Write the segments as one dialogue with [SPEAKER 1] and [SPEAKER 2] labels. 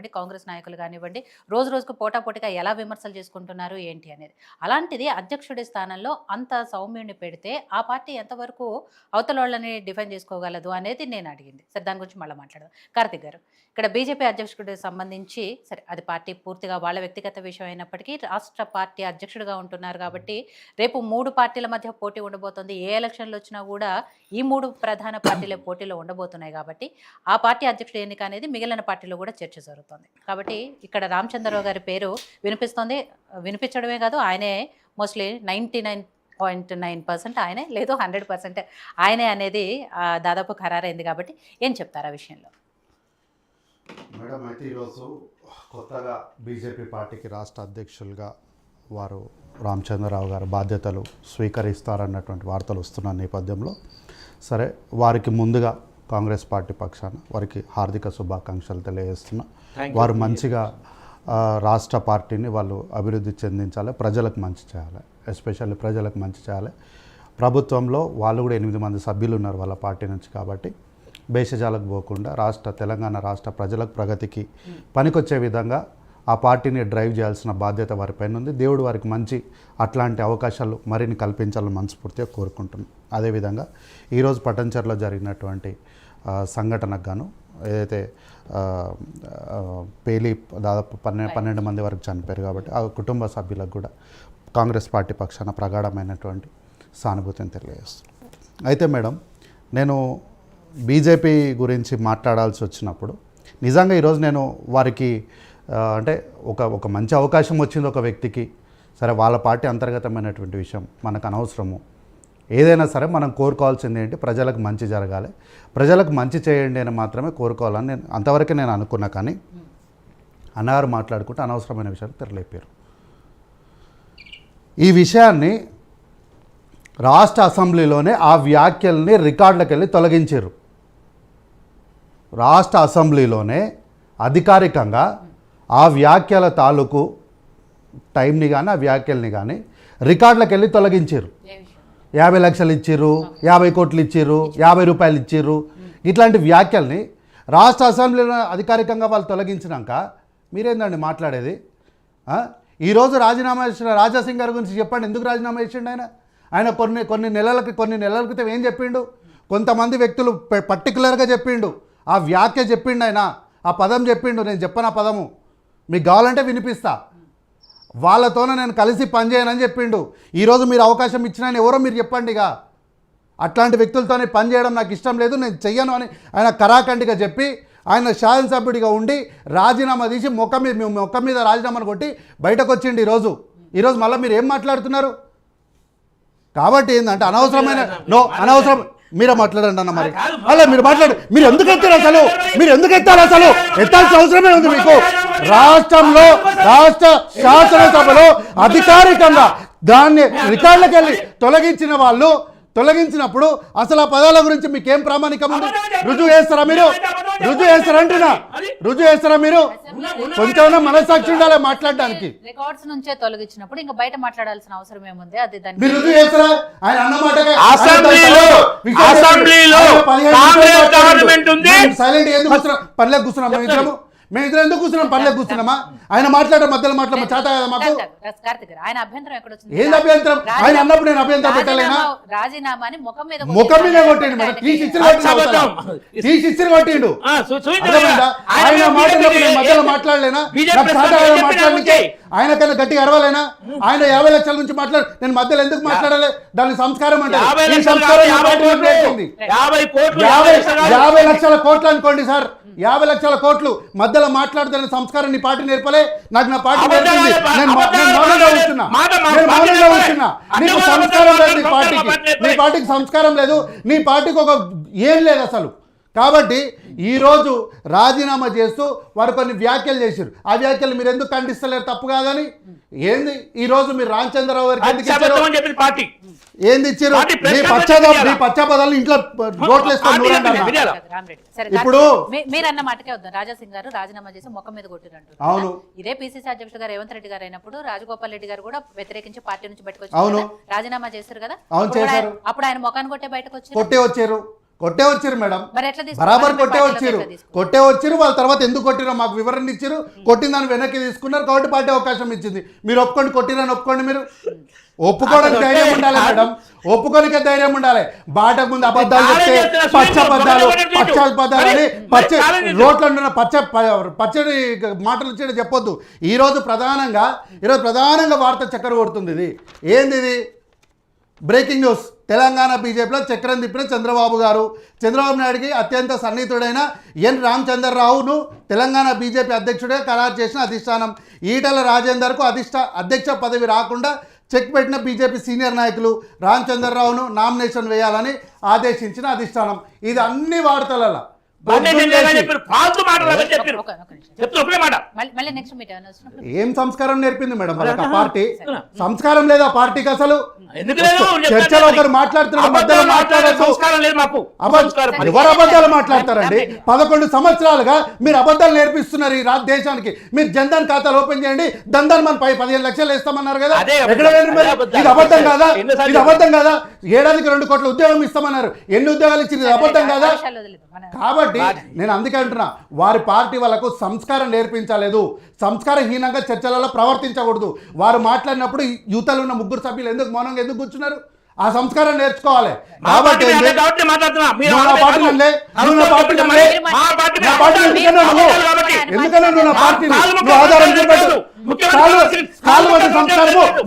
[SPEAKER 1] కానివ్వండి, కాంగ్రెస్ నాయకులు కానివ్వండి, రోజు రోజుకు పోటాపోటీగా ఎలా విమర్శలు చేసుకుంటున్నారు ఏంటి అనేది. అలాంటిది అధ్యక్షుడి స్థానంలో అంత సౌమ్యుడిని పెడితే ఆ పార్టీ ఎంతవరకు అవతలోళ్ళని డిఫైన్ చేసుకోగలదు అనేది నేను అడిగింది. సరే, దాని గురించి మళ్ళీ మాట్లాడదాం. కార్తిక్ గారు, ఇక్కడ బీజేపీ అధ్యక్షుడికి సంబంధించి సరే, అది పార్టీ పూర్తిగా వాళ్ళ వ్యక్తిగత విషయం అయినప్పటికీ రాష్ట్ర పార్టీ అధ్యక్షుడిగా ఉంటున్నారు కాబట్టి రేపు 3 పార్టీల మధ్య పోటీ ఉండబోతుంది. ఏ ఎలక్షన్లు వచ్చినా కూడా ఈ 3 ప్రధాన పార్టీలే పోటీలో ఉండబోతున్నాయి కాబట్టి ఆ పార్టీ అధ్యక్షుడు ఎన్నిక అనేది మిగిలిన పార్టీలో కూడా చర్చ జరుగుతుంది. కాబట్టి ఇక్కడ రామచంద్రరావు గారి పేరు వినిపిస్తుంది. వినిపించడమే కాదు, ఆయనే మోస్ట్లీ 99.9% ఆయనే, లేదు 100% ఆయనే అనేది దాదాపు ఖరారైంది. కాబట్టి ఏం చెప్తారు ఆ విషయంలో?
[SPEAKER 2] మేడం, అయితే ఈరోజు కొత్తగా బీజేపీ పార్టీకి రాష్ట్ర అధ్యక్షులుగా వారు రామచంద్రరావు గారు బాధ్యతలు స్వీకరిస్తారన్నటువంటి వార్తలు వస్తున్న నేపథ్యంలో సరే, వారికి ముందుగా కాంగ్రెస్ పార్టీ పక్షాన వారికి హార్దిక శుభాకాంక్షలు తెలియజేస్తున్నా. వారు మంచిగా రాష్ట్ర పార్టీని వాళ్ళు అభివృద్ధి చెందించాలి, ప్రజలకు మంచి చేయాలి, ఎస్పెషల్లీ ప్రజలకు మంచి చేయాలి. ప్రభుత్వంలో వాళ్ళు కూడా 8 మంది సభ్యులు ఉన్నారు వాళ్ళ పార్టీ నుంచి. కాబట్టి భేషజాలకు పోకుండా తెలంగాణ రాష్ట్ర ప్రజలకు ప్రగతికి పనికొచ్చే విధంగా ఆ పార్టీని డ్రైవ్ చేయాల్సిన బాధ్యత వారిపైన ఉంది. దేవుడు వారికి మంచి అట్లాంటి అవకాశాలు మరిన్ని కల్పించాలని మనస్ఫూర్తిగా కోరుకుంటున్నాం. అదేవిధంగా ఈరోజు పటంచెర్లో జరిగినటువంటి సంఘటనకు గాను ఏదైతే పేలి దాదాపు 12 మంది వరకు చనిపోయారు కాబట్టి ఆ కుటుంబ సభ్యులకు కూడా కాంగ్రెస్ పార్టీ పక్షాన ప్రగాఢమైనటువంటి సానుభూతిని తెలియజేస్తున్నాం. అయితే మేడం, నేను బీజేపీ గురించి మాట్లాడాల్సి వచ్చినప్పుడు నిజంగా ఈరోజు నేను వారికి అంటే ఒక మంచి అవకాశం వచ్చింది ఒక వ్యక్తికి. సరే, వాళ్ళ పార్టీ అంతర్గతమైనటువంటి విషయం మనకు అనవసరము. ఏదైనా సరే మనం కోరుకోవాల్సింది ఏంటి, ప్రజలకు మంచి జరగాలి, ప్రజలకు మంచి చేయండి అని మాత్రమే కోరుకోవాలని నేను అంతవరకే నేను అనుకున్నా. కానీ అన్నగారు మాట్లాడుకుంటే అనవసరమైన విషయాలు తెరలేపారు. ఈ విషయాన్ని రాష్ట్ర అసెంబ్లీలోనే ఆ వ్యాఖ్యల్ని రికార్డులకు వెళ్ళి తొలగించారు. రాష్ట్ర అసెంబ్లీలోనే అధికారికంగా ఆ వ్యాఖ్యల తాలూకు టైంని కానీ ఆ వ్యాఖ్యల్ని కానీ రికార్డులకు వెళ్ళి తొలగించారు. 50 లక్షలు ఇచ్చిర్రు, 50 కోట్లు ఇచ్చిర్రు, 50 రూపాయలు ఇచ్చిర్రు, ఇట్లాంటి వ్యాఖ్యల్ని రాష్ట్ర అసెంబ్లీలో అధికారికంగా వాళ్ళు తొలగించినాక మీరేందండి మాట్లాడేది? ఈరోజు రాజీనామా చేసిన రాజాసింగ్ గారి గురించి చెప్పండి. ఎందుకు రాజీనామా చేసిండు ఆయన? కొన్ని నెలల క్రితం ఏం చెప్పిండు? కొంతమంది వ్యక్తులు పర్టికులర్గా చెప్పిండు, ఆ వ్యాఖ్య చెప్పిండు, ఆయన ఆ పదం చెప్పిండు. నేను చెప్పను ఆ పదము, మీకు కావాలంటే వినిపిస్తా. వాళ్ళతోనే నేను కలిసి పనిచేయనని చెప్పిండు. ఈరోజు మీరు అవకాశం ఇచ్చిన ఎవరో మీరు చెప్పండి. ఇక అట్లాంటి వ్యక్తులతోనే పనిచేయడం నాకు ఇష్టం లేదు, నేను చెయ్యను అని ఆయన కరాఖండిగా చెప్పి ఆయన శాసనసభ్యుడిగా ఉండి రాజీనామా తీసి మొక్క మీద రాజీనామాను కొట్టి బయటకు వచ్చిండు. ఈరోజు మళ్ళీ మీరు ఏం మాట్లాడుతున్నారు? కాబట్టి ఏంటంటే అనవసరం మీరే మాట్లాడండి అన్న. మరి అలా మీరు మీరు ఎందుకు ఎత్తారు అసలు? ఎత్తాల్సిన అవసరమే ఉంది మీకు. రాష్ట్ర శాసనసభలో అధికారికంగా దాన్ని రికార్డులకు వెళ్ళి తొలగించినప్పుడు అసలు ఆ పదాల గురించి మీకేం ప్రామాణికం ఉంది? రుజువు చేస్తారా మీరు? కొంచెం మనసాక్షి ఉండాలి మాట్లాడడానికి.
[SPEAKER 1] రికార్డ్స్ నుంచే తొలగించినప్పుడు ఇంకా బయట మాట్లాడాల్సిన అవసరం ఏముంది? అది
[SPEAKER 2] మీరు రుజువు చేస్తారా? ఆయన అన్నమాట సైలెంట్ ఎందుకు పనిలోకి కూర్చున్నాం? మేమిద్దరం ఎందుకు కూర్చున్నాం? పనిలోకి కూర్చున్నామా? ఆయన మాట్లాడే మధ్యలో చేత కదా మాకు.
[SPEAKER 1] ఆయన అభ్యంతరం ఎక్కడ వచ్చింది?
[SPEAKER 2] ఏంది అభ్యంతరం? ఆయన అన్నప్పుడు నేను అభ్యంతరం పెట్టలేనా?
[SPEAKER 1] రాజీనామాని ముఖం మీద
[SPEAKER 2] కొట్టిండు మేడం. తీసి ఇచ్చి కొట్టిండు. ఆయన మాట్లాడినప్పుడు నేను మధ్యలో మాట్లాడలేనా? మాట్లాడడానికి ఆయన కన్నా గట్టిగా అరవాలేనా? ఆయన 50 లక్షల నుంచి నేను మధ్యలో ఎందుకు మాట్లాడాలి? దాని సంస్కారం అంటే 50 లక్షల కోట్లు అనుకోండి సార్, 50 లక్షల కోట్లు మధ్యలో మాట్లాడుతున్న సంస్కారం నీ పార్టీ నేర్పలే. నాకు నా పార్టీ నేర్పింది. నేను మౌనంగా కూర్చున్నా. నీకు సంస్కారం లేదు, నీ పార్టీకి సంస్కారం లేదు, నీ పార్టీకి ఏం లేదు అసలు. కాబట్టి ఈరోజు రాజీనామా చేస్తూ వారు కొన్ని వ్యాఖ్యలు చేశారు. ఆ వ్యాఖ్యలు మీరు ఎందుకు ఖండిస్తలేరు? తప్పు కాదని ఏంది? ఈరోజు మీరు రామచంద్రరావు గారికి ఏంది ఇచ్చారు? మీ పశ్చాపదాలు ఇంట్లో ఇప్పుడు
[SPEAKER 1] మీరన్న మాటకే వద్దాం. రాజాసింగ్ గారు రాజీనామా చేసి ముఖం మీద కొట్టినట్టు.
[SPEAKER 2] అవును.
[SPEAKER 1] ఇదే పిసిసి అధ్యక్షుడు గారు రేవంత్ రెడ్డి గారు అయినప్పుడు రాజగోపాల్ రెడ్డి గారు కూడా వ్యతిరేకించి పార్టీ నుంచి బయటకు వచ్చారు, రాజీనామా చేశారు కదా. అప్పుడు ఆయన ముఖాన్ని కొట్టే బయటకు వచ్చారు.
[SPEAKER 2] కొట్టే వచ్చారు మేడం,
[SPEAKER 1] మరి ఎట్లా తీసుకున్నారు?
[SPEAKER 2] బరాబర్
[SPEAKER 1] మీ
[SPEAKER 2] కొట్టే
[SPEAKER 1] పార్టీలోకి
[SPEAKER 2] వచ్చారు,
[SPEAKER 1] ఎట్లా తీసుకున్నారు?
[SPEAKER 2] కొట్టే వచ్చారు. వాళ్ళ తర్వాత ఎందుకు కొట్టిరో మాకు వివరణ ఇచ్చారు. కొట్టిన దాన్ని వెనక్కి తీసుకున్నారు కాబట్టి పార్టీ అవకాశం ఇచ్చింది. మీరు ఒప్పుకోండి, కొట్టిరని ఒప్పుకోండి. మీరు ఒప్పుకోవడానికి ధైర్యం ఉండాలి మేడం, ఒప్పుకోనికే ధైర్యం ఉండాలి. బాటకు ముందు అబద్ధాలు చెప్తే పచ్చ అబద్ధాలని పచ్చ రోడ్ల ఉన్న పచ్చడి మాటలు ఇచ్చేది చెప్పొద్దు. ఈరోజు ప్రధానంగా వార్త చక్కెర కొడుతుంది. ఇది ఏంది? ఇది బ్రేకింగ్ న్యూస్. తెలంగాణ బీజేపీలో చక్రం తిప్పిన చంద్రబాబు నాయుడికి అత్యంత సన్నిహితుడైన ఎన్ రామచంద్రరావును తెలంగాణ బీజేపీ అధ్యక్షుడిగా ఖరారు చేసిన అధిష్టానం. ఈటల రాజేందర్కు అధ్యక్ష పదవి రాకుండా చెక్ పెట్టిన బీజేపీ సీనియర్ నాయకులు రామచంద్రరావును నామినేషన్ వేయాలని ఆదేశించిన అధిష్టానం. ఇది అన్ని వార్తలలో ఏం సంస్కారం నేర్పింది మేడం వాళ్ళకి? ఆ పార్టీ సంస్కారం లేదా పార్టీకి? అసలు చర్చలో ఒకరు మాట్లాడుతున్నారు, మధ్యలో మాట్లాడచ్చు. ఎవరు అబద్ధాలు మాట్లాడతారండి? 11 సంవత్సరాలుగా మీరు అబద్ధాలు నేర్పిస్తున్నారు ఈ దేశానికి. మీరు జన్ధన్ ఖాతాలు ఓపెన్ చేయండి, దందాన్ని మన 15 లక్షలు వేస్తామన్నారు కదా, ఎక్కడ ఇది అబద్ధం కాదా? ఇది అబద్ధం కాదా? ఏడాదికి 2 కోట్ల ఉద్యోగం ఇస్తామన్నారు. ఎన్ని ఉద్యోగాలు ఇచ్చింది? ఇది అబద్ధం కాదా? కాబట్టి నేను అందుకే అంటున్నా, వారి పార్టీ వాళ్ళకు సంస్కారం నేర్పించలేదు, సంస్కారహీనంగా చర్చలలో ప్రవర్తించకూడదు. వారు మాట్లాడినప్పుడు యువతలు ఉన్న 3 సభ్యులు ఎందుకు మౌనంగా ఎందుకు కూర్చున్నారు? ఆ సంస్కారం నేర్చుకోవాలి. కాబట్టి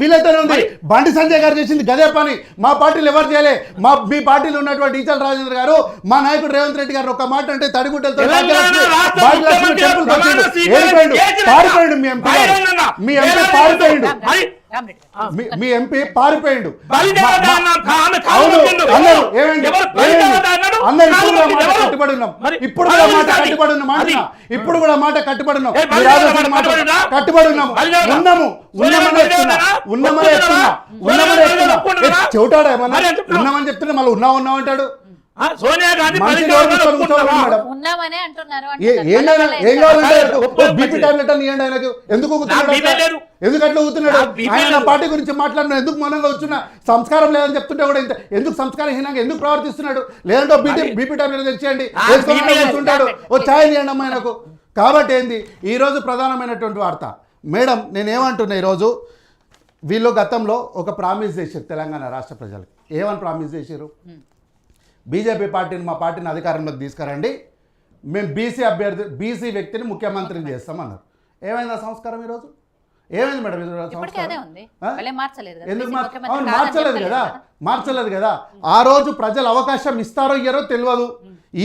[SPEAKER 2] వీళ్ళైతేనే ఉంది. బండి సంజయ్ గారు చేసింది గదే పని. మా పార్టీలు ఎవరు చేయలే. మీ పార్టీలో ఉన్నటువంటి ఈటల రాజేంద్ర గారు, మా నాయకుడు రేవంత్ రెడ్డి గారు ఒక మాట అంటే తడిగుడ్డలతో పారిపోయిండు. మీ ఎంపీ పారిపోయిండు. కట్టుబడి ఉన్నాం. ఇప్పుడు కూడా మాట కట్టుబడి ఉన్నాం. ఇప్పుడు కూడా మాట కట్టుబడి ఉన్నాం. కట్టుబడి ఉన్నాము. చెవిటాడా ఏమన్నా? ఉన్నామని చెప్తున్నా మళ్ళీ ఉన్నాం అంటాడు.
[SPEAKER 3] సోనియా గాంధీ
[SPEAKER 2] బీపీ టాబ్లెట్ అని ఇవ్వండి ఆయనకు. ఎందుకు అట్లా ఊతున్నాడు? ఆయన పార్టీ గురించి మాట్లాడిన ఎందుకు మౌనంగా వచ్చున్నా? సంస్కారం లేదని చెప్తుంటే కూడా ఇంత ఎందుకు సంస్కారహీనంగా ఎందుకు ప్రవర్తిస్తున్నాడు? లేదంటే బీపీ టాబ్లెట్ తెచ్చేయండి, వేసుకుంటాడు. ఓ ఛాయ్ ఇవ్వండి అమ్మా ఆయనకు. కాబట్టి ఏంది ఈరోజు ప్రధానమైనటువంటి వార్త మేడం? నేనేమంటున్నా, ఈరోజు వీళ్ళు గతంలో ఒక ప్రామిస్ చేశారు తెలంగాణ రాష్ట్ర ప్రజలకు. ఏమని ప్రామిస్ చేశారు? బీజేపీ పార్టీని, మా పార్టీని అధికారంలోకి తీసుకురండి, మేము బీసీ వ్యక్తిని ముఖ్యమంత్రిని చేస్తామన్నారు. ఏమైంది ఆ సంస్కారం? ఈరోజు ఏమైంది మేడం? మార్చలేదు కదా. ఆ రోజు ప్రజలు అవకాశం ఇస్తారో ఇయ్యారో తెలియదు.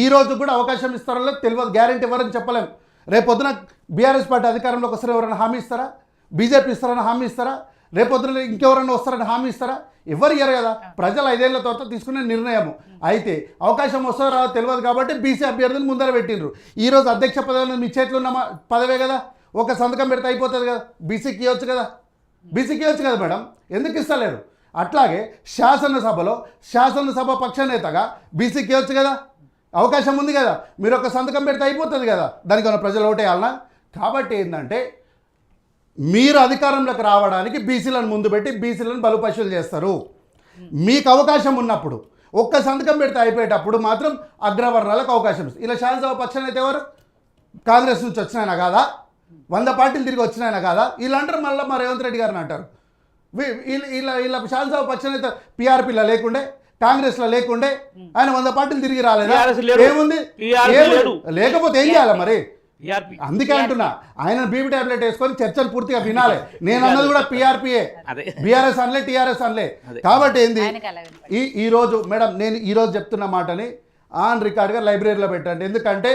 [SPEAKER 2] ఈ రోజు కూడా అవకాశం ఇస్తారో తెలియదు. గ్యారెంటీ ఎవరని చెప్పలేము. రేపొద్దున బీఆర్ఎస్ పార్టీ అధికారంలోకి వస్తారు ఎవరైనా హామీ ఇస్తారా? బీజేపీ ఇస్తారని హామీ ఇస్తారా? రేపొద్దున ఇంకెవరైనా వస్తారని హామీ ఇస్తారా? ఎవరు ఇయ్యరు కదా. ప్రజలు 5 ఏళ్ల తర్వాత తీసుకునే నిర్ణయం. అయితే అవకాశం వస్తారో రాదో తెలియదు కాబట్టి బీసీ అభ్యర్థులు ముందర పెట్టిండ్రు. ఈరోజు అధ్యక్ష పదవి మీ చేతిలో ఉన్న పదవే కదా, ఒక సంతకం పెడితే అయిపోతుంది కదా. బీసీకి ఇవ్వచ్చు కదా మేడం, ఎందుకు ఇస్తలేరు? అట్లాగే శాసనసభ పక్షనేతగా బీసీకి ఇవ్వచ్చు కదా, అవకాశం ఉంది కదా. మీరు ఒక సంతకం పెడితే అయిపోతుంది కదా, దానికన్నా ప్రజలు ఓటేయాలన్నా? కాబట్టి ఏంటంటే మీరు అధికారంలోకి రావడానికి బీసీలను ముందు పెట్టి బీసీలను బలుపశువులు చేస్తారు. మీకు అవకాశం ఉన్నప్పుడు ఒక్క సంతకం పెడితే అయిపోయేటప్పుడు మాత్రం అగ్రవర్ణాలకు అవకాశం ఇస్తారు. ఇలా శాసనసభ పక్షాన్ని ఎవరు? కాంగ్రెస్ నుంచి వచ్చినాయన కాదా? 100 పార్టీలు తిరిగి వచ్చినాయన కాదా? వీళ్ళంటారు మళ్ళీ మా రేవంత్ రెడ్డి గారిని అంటారు. వీళ్ళ శాసనసభ పక్షాన్ని పీఆర్పీలో లేకుండే, కాంగ్రెస్లో లేకుండే, ఆయన 100 పార్టీలు తిరిగి రాలేదా? ఏముంది? లేకపోతే ఏం చేయాలి మరి? అందుకే అంటున్నా, ఆయన బీపీ టాబ్లెట్ వేసుకొని చర్చలు పూర్తిగా వినాలి. నేను అన్నది కూడా పీఆర్పీఏ, బీఆర్ఎస్ అనలే, టీఆర్ఎస్ అనలే. కాబట్టి ఏంది ఈరోజు మేడం, నేను ఈరోజు చెప్తున్న మాటని ఆన్ రికార్డ్గా లైబ్రరీలో పెట్టండి. ఎందుకంటే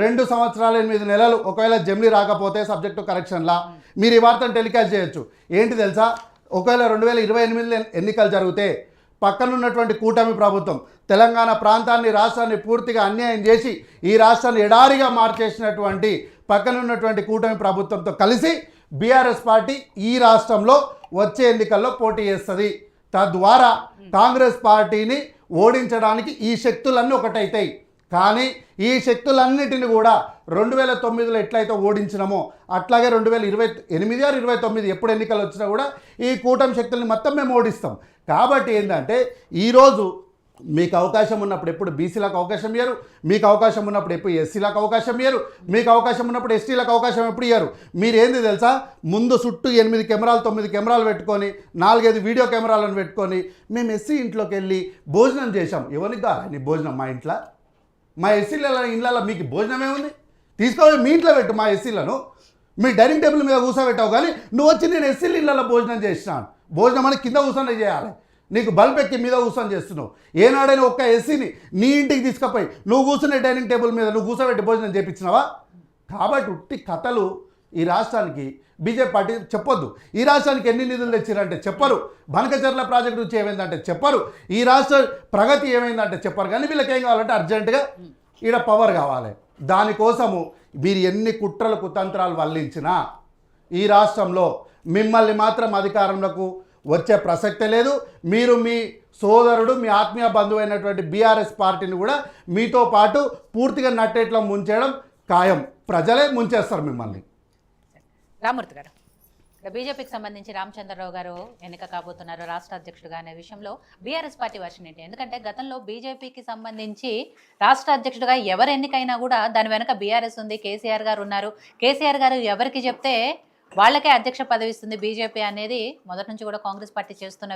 [SPEAKER 2] 2 సంవత్సరాల 8 నెలలు ఒకవేళ జమిలీ రాకపోతే సబ్జెక్టు కరెక్షన్లా మీరు ఈ వార్తను టెలికాస్ట్ చేయొచ్చు. ఏంటి తెలుసా? ఒకవేళ 2028 ఎన్నికలు జరిగితే పక్కనున్నటువంటి కూటమి ప్రభుత్వం తెలంగాణ ప్రాంతాన్ని, రాష్ట్రాన్ని పూర్తిగా అన్యాయం చేసి ఈ రాష్ట్రాన్ని ఎడారిగా మార్చేసినటువంటి పక్కనున్నటువంటి కూటమి ప్రభుత్వంతో కలిసి బీఆర్ఎస్ పార్టీ ఈ రాష్ట్రంలో వచ్చే ఎన్నికల్లో పోటీ చేస్తుంది. తద్వారా కాంగ్రెస్ పార్టీని ఓడించడానికి ఈ శక్తులన్నీ ఒకటైతాయి. కానీ ఈ శక్తులన్నిటిని కూడా 2009లో ఎట్లయితే ఓడించినామో అట్లాగే 2028 or 29 ఎప్పుడు ఎన్నికలు వచ్చినా కూడా ఈ కూటమి శక్తుల్ని మొత్తం మేము ఓడిస్తాం. కాబట్టి ఏంటంటే ఈరోజు మీకు అవకాశం ఉన్నప్పుడు ఎప్పుడు బీసీలకు అవకాశం ఇయ్యరు, మీకు అవకాశం ఉన్నప్పుడు ఎప్పుడు ఎస్సీలకు అవకాశం ఇయ్యరు, మీకు అవకాశం ఉన్నప్పుడు ఎస్టీలకు అవకాశం ఎప్పుడు ఇయ్యరు. మీరు ఏంది తెలుసా, ముందు చుట్టూ 8 కెమెరాలు 9 కెమెరాలు పెట్టుకొని 4-5 వీడియో కెమెరాలను పెట్టుకొని మేము ఎస్సీ ఇంట్లోకి వెళ్ళి భోజనం చేశాం. ఎవరికి కావాలి భోజనం? మా ఇంట్లో, మా ఎస్సీల ఇళ్ళలో మీకు భోజనమే ఉంది, తీసుకోవాలి మీ ఇంట్లో పెట్టు. మా ఎస్సీలను మీ డైనింగ్ టేబుల్ మీద కూర్చోబెట్టావు, కానీ నువ్వు వచ్చి నేను ఎస్సీల ఇళ్ళలో భోజనం చేసినాను. భోజనం అని కింద కూర్చొని చేయాలి, నీకు బల్బ్ ఎక్కి మీద కూర్చొని చేస్తున్నావు. ఏనాడైనా ఒక్క ఎస్సీని నీ ఇంటికి తీసుకుపోయి నువ్వు కూర్చునే డైనింగ్ టేబుల్ మీద నువ్వు కూర్చోబెట్టి భోజనం చేయించినావా? కాబట్టి ఉట్టి కథలు ఈ రాష్ట్రానికి బీజేపీ పార్టీ చెప్పొద్దు. ఈ రాష్ట్రానికి ఎన్ని నిధులు తెచ్చిరంటే చెప్పరు, బనకచర్ల ప్రాజెక్టు నుంచి ఏమైందంటే చెప్పరు, ఈ రాష్ట్ర ప్రగతి ఏమైందంటే చెప్పరు. కానీ వీళ్ళకి ఏం కావాలంటే అర్జెంటుగా ఈడ పవర్ కావాలి. దానికోసము మీరు ఎన్ని కుట్రలు కుతంత్రాలు వల్లించినా ఈ రాష్ట్రంలో మిమ్మల్ని మాత్రం అధికారంలోకి వచ్చే ప్రసక్తే లేదు. మీరు మీ సోదరుడు, మీ ఆత్మీయ బంధువు అయినటువంటి బీఆర్ఎస్ పార్టీని కూడా మీతో పాటు పూర్తిగా నట్టేట్లో ముంచేయడం ఖాయం. ప్రజలే ముంచేస్తారు మిమ్మల్ని.
[SPEAKER 1] రామూర్తి గారు, బీజేపీకి సంబంధించి రామచంద్రరావు గారు ఎన్నిక కాబోతున్నారు రాష్ట్ర అధ్యక్షుడిగా అనే విషయంలో బీఆర్ఎస్ పార్టీ వర్షన్ ఏంటి? ఎందుకంటే గతంలో బీజేపీకి సంబంధించి రాష్ట్ర అధ్యక్షుడిగా ఎవరు ఎన్నికైనా కూడా దాని వెనక బీఆర్ఎస్ ఉంది, కేసీఆర్ గారు ఉన్నారు. కేసీఆర్ గారు ఎవరికి చెప్తే వాళ్ళకే అధ్యక్ష పదవి ఇస్తుంది బీజేపీ అనేది మొదటి నుంచి కూడా కాంగ్రెస్ పార్టీ చేస్తున్న